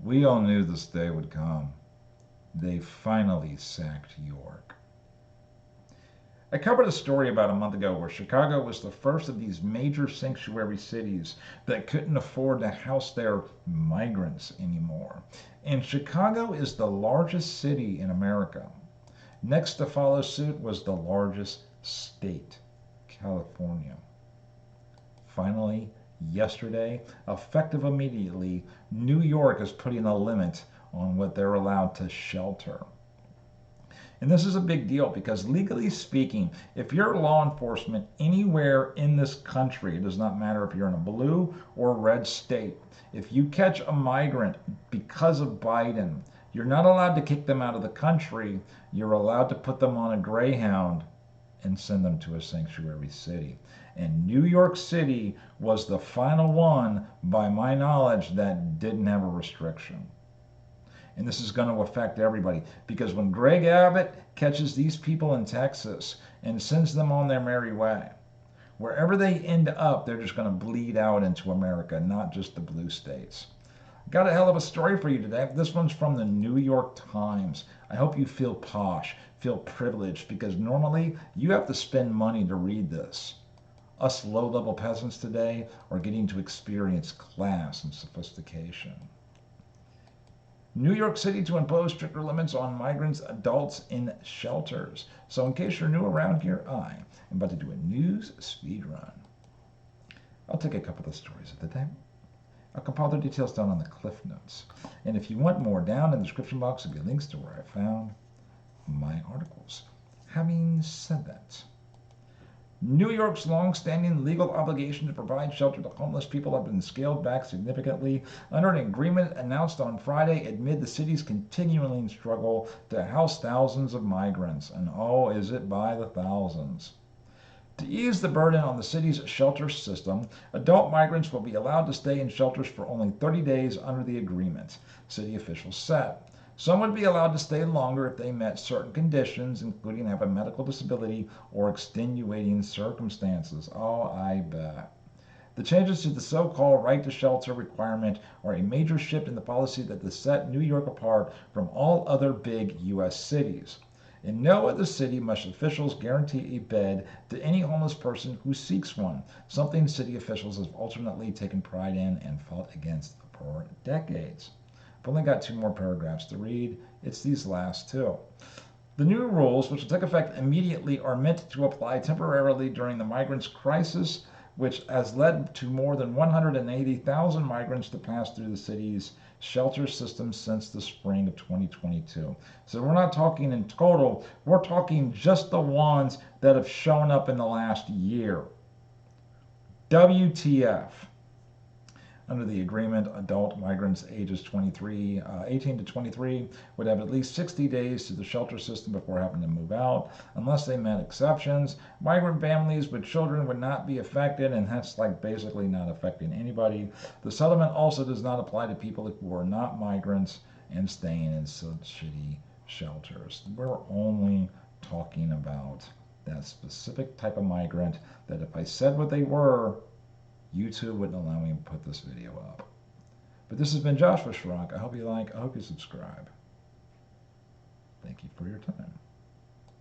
We all knew this day would come. They finally sacked York. I covered a story about a month ago where Chicago was the first of these major sanctuary cities that couldn't afford to house their migrants anymore. And Chicago is the largest city in America. Next to follow suit was the largest state, California. Finally, yesterday, effective immediately, New York is putting a limit on what they're allowed to shelter. And this is a big deal because, legally speaking, if you're law enforcement anywhere in this country, it does not matter if you're in a blue or red state, if you catch a migrant because of Biden, you're not allowed to kick them out of the country. You're allowed to put them on a Greyhound and send them to a sanctuary city. And New York City was the final one, by my knowledge, that didn't have a restriction. And this is going to affect everybody because when Greg Abbott catches these people in Texas and sends them on their merry way, wherever they end up, they're just going to bleed out into America, not just the blue states. Got a hell of a story for you today. This one's from the New York Times. I hope you feel posh, feel privileged, because normally you have to spend money to read this. Us low-level peasants today are getting to experience class and sophistication. New York City to impose stricter limits on migrants, adults in shelters. So in case you're new around here, I am about to do a news speed run. I'll take a couple of the stories of the day. I'll compile the details down on the Cliff Notes. And if you want more, down in the description box will be links to where I found my articles. Having said that, New York's long-standing legal obligation to provide shelter to homeless people have been scaled back significantly under an agreement announced on Friday amid the city's continuing struggle to house thousands of migrants. And oh, is it by the thousands. To ease the burden on the city's shelter system, adult migrants will be allowed to stay in shelters for only 30 days under the agreement, city officials said. Some would be allowed to stay longer if they met certain conditions, including have a medical disability or extenuating circumstances. Oh, I bet. The changes to the so-called right to shelter requirement are a major shift in the policy that has set New York apart from all other big U.S. cities. In no other city must officials guarantee a bed to any homeless person who seeks one, something city officials have alternately taken pride in and fought against for decades. I've only got two more paragraphs to read. It's these last two. The new rules, which will take effect immediately, are meant to apply temporarily during the migrants' crisis, which has led to more than 180,000 migrants to pass through the city's shelter system since the spring of 2022. So we're not talking in total, we're talking just the ones that have shown up in the last year. WTF. Under the agreement, adult migrants ages 18 to 23 would have at least 60 days to the shelter system before having to move out, unless they met exceptions. Migrant families with children would not be affected, and that's like basically not affecting anybody. The settlement also does not apply to people who are not migrants and staying in shitty shelters. We're only talking about that specific type of migrant that if I said what they were, YouTube wouldn't allow me to put this video up. But this has been Joshua Schrock. I hope you like, I hope you subscribe. Thank you for your time.